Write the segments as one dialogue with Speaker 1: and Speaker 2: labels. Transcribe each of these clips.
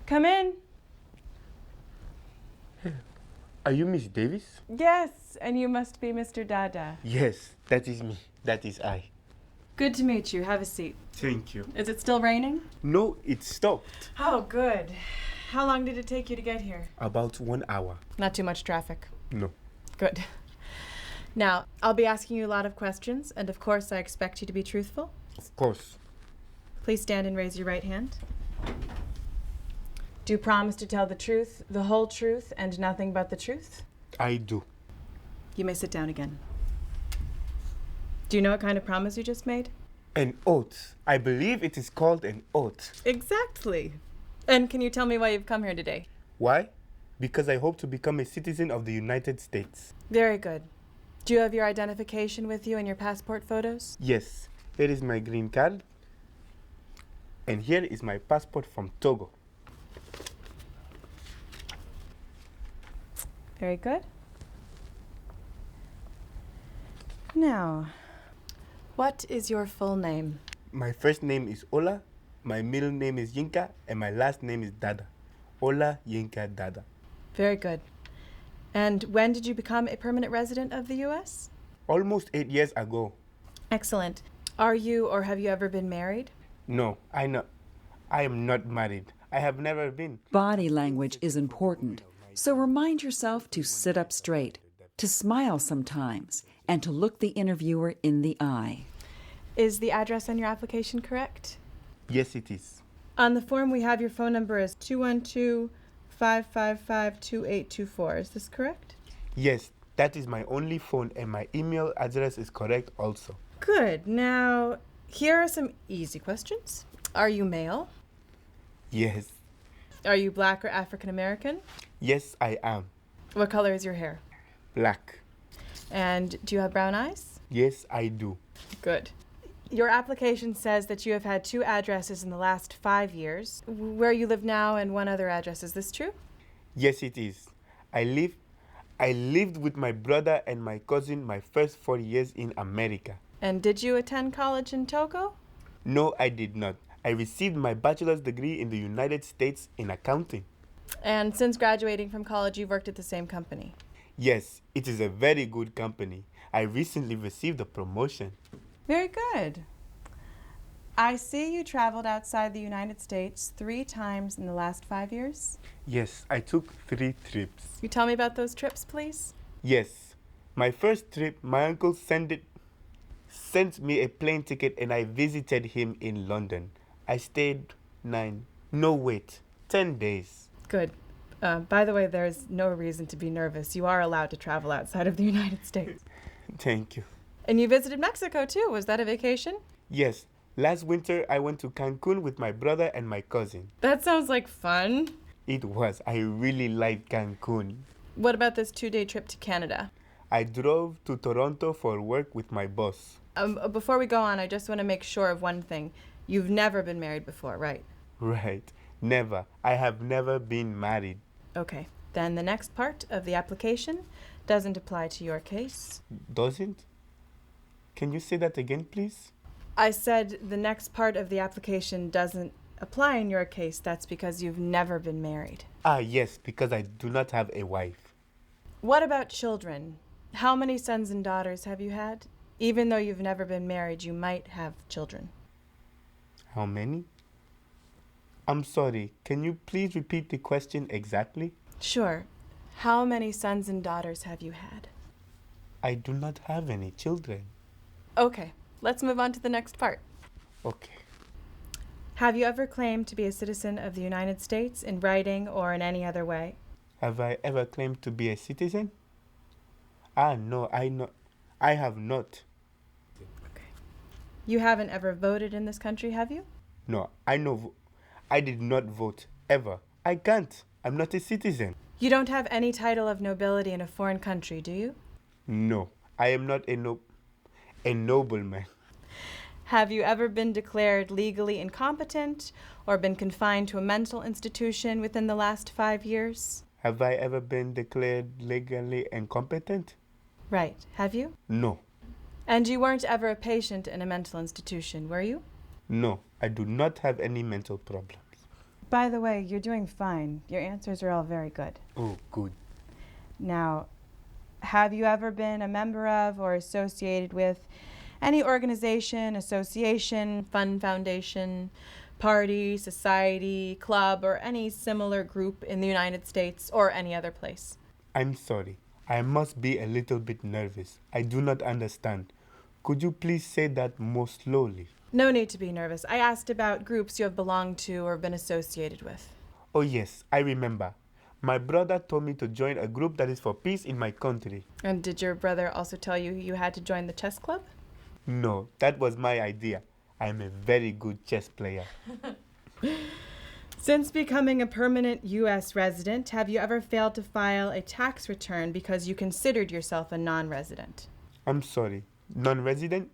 Speaker 1: Come in.
Speaker 2: Are you Miss Davis?
Speaker 1: Yes, and you must be Mr. Dada.
Speaker 2: Yes, that is me. That is I.
Speaker 1: Good to meet you. Have a seat.
Speaker 2: Thank you.
Speaker 1: Is it still raining?
Speaker 2: No, it stopped.
Speaker 1: Oh, good. How long did it take you to get here?
Speaker 2: About 1 hour.
Speaker 1: Not too much traffic.
Speaker 2: No.
Speaker 1: Good. Now, I'll be asking you a lot of questions, and of course I expect you to be truthful.
Speaker 2: Of course.
Speaker 1: Please stand and raise your right hand. Do you promise to tell the truth, the whole truth, and nothing but the truth?
Speaker 2: I do.
Speaker 1: You may sit down again. Do you know what kind of promise you just made?
Speaker 2: An oath. I believe it is called an oath.
Speaker 1: Exactly. And can you tell me why you've come here today?
Speaker 2: Why? Because I hope to become a citizen of the United States.
Speaker 1: Very good. Do you have your identification with you and your passport photos?
Speaker 2: Yes. Here is my green card. And here is my passport from Togo.
Speaker 1: Very good. Now, what is your full name?
Speaker 2: My first name is Ola, my middle name is Yinka, and my last name is Dada. Ola Yinka Dada.
Speaker 1: Very good. And when did you become a permanent resident of the U.S.?
Speaker 2: Almost 8 years ago.
Speaker 1: Excellent. Are you or have you ever been married?
Speaker 2: No, I am not married. I have never been.
Speaker 3: Body language is important, so remind yourself to sit up straight, to smile sometimes, and to look the interviewer in the eye.
Speaker 1: Is the address on your application correct?
Speaker 2: Yes, it is.
Speaker 1: On the form, we have your phone number as 212-555-2824. Is this correct?
Speaker 2: Yes, that is my only phone, and my email address is correct also.
Speaker 1: Good. Now, here are some easy questions. Are you male?
Speaker 2: Yes.
Speaker 1: Are you black or African American?
Speaker 2: Yes, I am.
Speaker 1: What color is your hair?
Speaker 2: Black.
Speaker 1: And do you have brown eyes?
Speaker 2: Yes, I do.
Speaker 1: Good. Your application says that you have had 2 addresses in the last 5 years. Where you live now and one other address. Is this true?
Speaker 2: Yes, it is. I lived with my brother and my cousin my first 4 years in America.
Speaker 1: And did you attend college in Togo?
Speaker 2: No, I did not. I received my bachelor's degree in the United States in accounting.
Speaker 1: And since graduating from college, you've worked at the same company?
Speaker 2: Yes, it is a very good company. I recently received a promotion.
Speaker 1: Very good. I see you traveled outside the United States 3 times in the last 5 years.
Speaker 2: Yes, I took 3 trips.
Speaker 1: You tell me about those trips, please?
Speaker 2: Yes. My first trip, my uncle sent me a plane ticket and I visited him in London. I stayed 10 days.
Speaker 1: Good. By the way, there's no reason to be nervous. You are allowed to travel outside of the United States.
Speaker 2: Thank you.
Speaker 1: And you visited Mexico, too. Was that a vacation?
Speaker 2: Yes. Last winter, I went to Cancun with my brother and my cousin.
Speaker 1: That sounds like fun.
Speaker 2: It was. I really liked Cancun.
Speaker 1: What about this 2-day trip to Canada?
Speaker 2: I drove to Toronto for work with my boss.
Speaker 1: Before we go on, I just want to make sure of one thing. You've never been married before, right?
Speaker 2: Right. Never. I have never been married.
Speaker 1: Okay. Then the next part of the application doesn't apply to your case.
Speaker 2: Doesn't? Can you say that again, please?
Speaker 1: I said the next part of the application doesn't apply in your case. That's because you've never been married.
Speaker 2: Ah, yes, because I do not have a wife.
Speaker 1: What about children? How many sons and daughters have you had? Even though you've never been married, you might have children.
Speaker 2: How many? I'm sorry, can you please repeat the question exactly?
Speaker 1: Sure. How many sons and daughters have you had?
Speaker 2: I do not have any children.
Speaker 1: Okay, let's move on to the next part.
Speaker 2: Okay.
Speaker 1: Have you ever claimed to be a citizen of the United States in writing or in any other way?
Speaker 2: Have I ever claimed to be a citizen? Ah, no, I have not.
Speaker 1: Okay. You haven't ever voted in this country, have you?
Speaker 2: No, I did not vote, ever. I can't. I'm not a citizen.
Speaker 1: You don't have any title of nobility in a foreign country, do you?
Speaker 2: No, I am not a nobleman.
Speaker 1: Have you ever been declared legally incompetent or been confined to a mental institution within the last 5 years?
Speaker 2: Have I ever been declared legally incompetent?
Speaker 1: Right. Have you?
Speaker 2: No.
Speaker 1: And you weren't ever a patient in a mental institution, were you?
Speaker 2: No, I do not have any mental problems.
Speaker 1: By the way, you're doing fine. Your answers are all very good.
Speaker 2: Oh, good.
Speaker 1: Now, have you ever been a member of or associated with any organization, association, fund, foundation, party, society, club, or any similar group in the United States or any other place?
Speaker 2: I'm sorry. I must be a little bit nervous. I do not understand. Could you please say that more slowly?
Speaker 1: No need to be nervous. I asked about groups you have belonged to or been associated with.
Speaker 2: Oh yes, I remember. My brother told me to join a group that is for peace in my country.
Speaker 1: And did your brother also tell you you had to join the chess club?
Speaker 2: No, that was my idea. I am a very good chess player.
Speaker 1: Since becoming a permanent U.S. resident, have you ever failed to file a tax return because you considered yourself a non-resident?
Speaker 2: I'm sorry. Non-resident?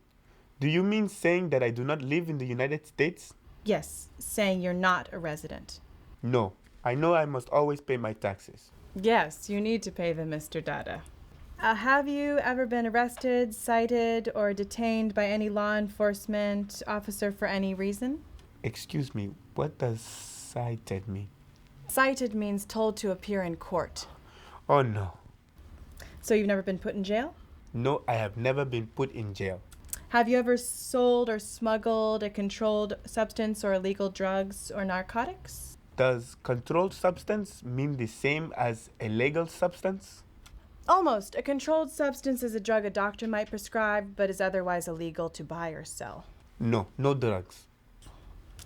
Speaker 2: Do you mean saying that I do not live in the United States?
Speaker 1: Yes, saying you're not a resident.
Speaker 2: No. I know I must always pay my taxes.
Speaker 1: Yes, you need to pay them, Mr. Dada. Have you ever been arrested, cited, or detained by any law enforcement officer for any reason?
Speaker 2: Excuse me, what does cited mean?
Speaker 1: Cited means told to appear in court.
Speaker 2: Oh no.
Speaker 1: So you've never been put in jail?
Speaker 2: No, I have never been put in jail.
Speaker 1: Have you ever sold or smuggled a controlled substance or illegal drugs or narcotics?
Speaker 2: Does controlled substance mean the same as a legal substance?
Speaker 1: Almost. A controlled substance is a drug a doctor might prescribe, but is otherwise illegal to buy or sell.
Speaker 2: No, no drugs.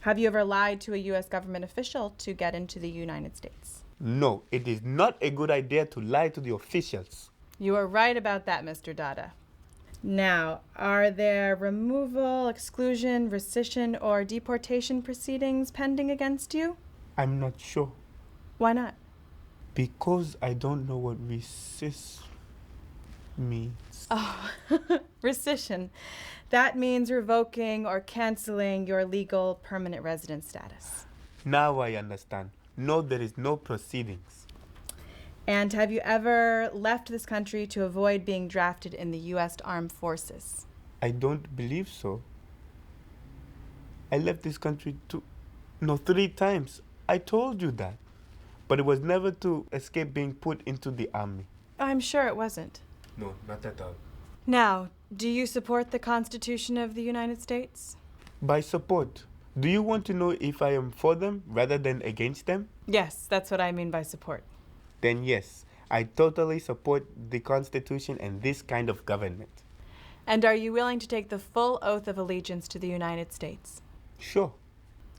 Speaker 1: Have you ever lied to a U.S. government official to get into the United States?
Speaker 2: No, it is not a good idea to lie to the officials.
Speaker 1: You are right about that, Mr. Dada. Now, are there removal, exclusion, rescission, or deportation proceedings pending against you?
Speaker 2: I'm not sure.
Speaker 1: Why not?
Speaker 2: Because I don't know what resist means.
Speaker 1: Oh, rescission. That means revoking or canceling your legal permanent resident status.
Speaker 2: Now I understand. No, there is no proceedings.
Speaker 1: And have you ever left this country to avoid being drafted in the U.S. Armed Forces?
Speaker 2: I don't believe so. I left this country 3 times. I told you that. But it was never to escape being put into the army.
Speaker 1: I'm sure it wasn't.
Speaker 2: No, not at all.
Speaker 1: Now, do you support the Constitution of the United States?
Speaker 2: By support, do you want to know if I am for them rather than against them?
Speaker 1: Yes, that's what I mean by support.
Speaker 2: Then yes, I totally support the Constitution and this kind of government.
Speaker 1: And are you willing to take the full oath of allegiance to the United States?
Speaker 2: Sure.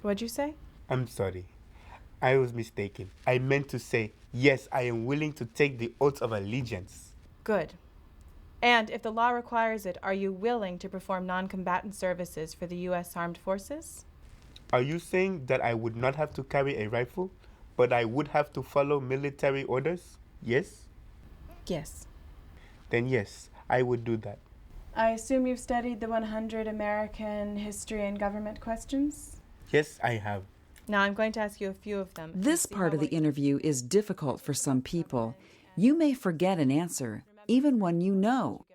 Speaker 1: What'd you say?
Speaker 2: I'm sorry. I was mistaken. I meant to say, yes, I am willing to take the oath of allegiance.
Speaker 1: Good. And if the law requires it, are you willing to perform non-combatant services for the U.S. Armed Forces?
Speaker 2: Are you saying that I would not have to carry a rifle, but I would have to follow military orders? Yes?
Speaker 1: Yes.
Speaker 2: Then yes, I would do that.
Speaker 1: I assume you've studied the 100 American history and government questions?
Speaker 2: Yes, I have.
Speaker 1: Now I'm going to ask you a few of them.
Speaker 3: This part of the interview is difficult for some people. You may forget an answer, even when you know.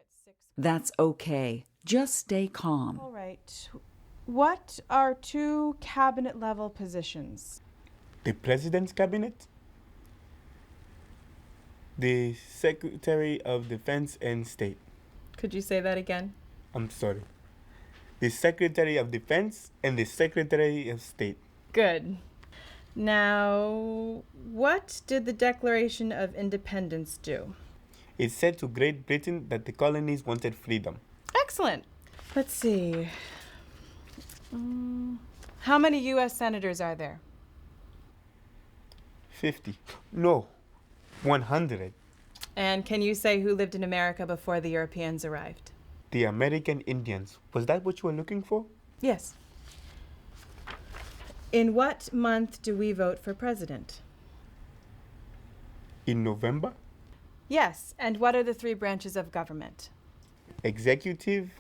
Speaker 3: That's okay. Just stay calm.
Speaker 1: All right. What are 2 cabinet-level positions?
Speaker 2: The President's Cabinet, the Secretary of Defense and State.
Speaker 1: Could you say that again?
Speaker 2: I'm sorry. The Secretary of Defense and the Secretary of State.
Speaker 1: Good. Now, what did the Declaration of Independence do?
Speaker 2: It said to Great Britain that the colonies wanted freedom.
Speaker 1: Excellent. Let's see. How many U.S. senators are there?
Speaker 2: 50. No, 100.
Speaker 1: And can you say who lived in America before the Europeans arrived?
Speaker 2: The American Indians. Was that what you were looking for?
Speaker 1: Yes. In what month do we vote for president?
Speaker 2: In November?
Speaker 1: Yes. And what are the 3 branches of government?
Speaker 2: Executive,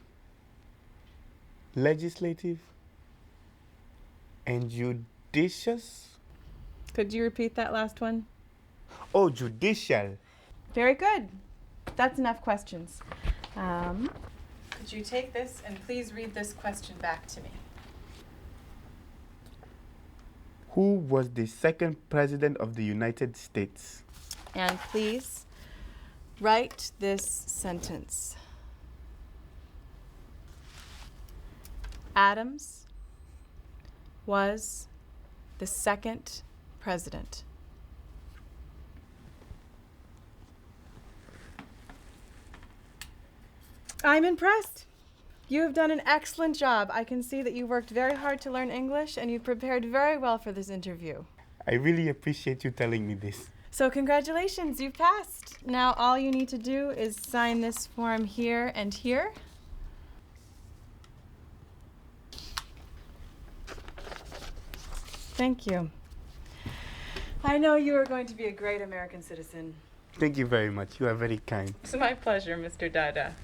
Speaker 2: legislative, and judicious?
Speaker 1: Could you repeat that last one?
Speaker 2: Oh, judicial.
Speaker 1: Very good. That's enough questions. Could you take this and please read this question back to me?
Speaker 2: Who was the second president of the United States?
Speaker 1: And please write this sentence. Adams was the second president. I'm impressed. You have done an excellent job. I can see that you worked very hard to learn English and you prepared very well for this interview.
Speaker 2: I really appreciate you telling me this.
Speaker 1: So congratulations, you've passed. Now all you need to do is sign this form here and here. Thank you. I know you are going to be a great American citizen.
Speaker 2: Thank you very much. You are very kind.
Speaker 1: It's my pleasure, Mr. Dada.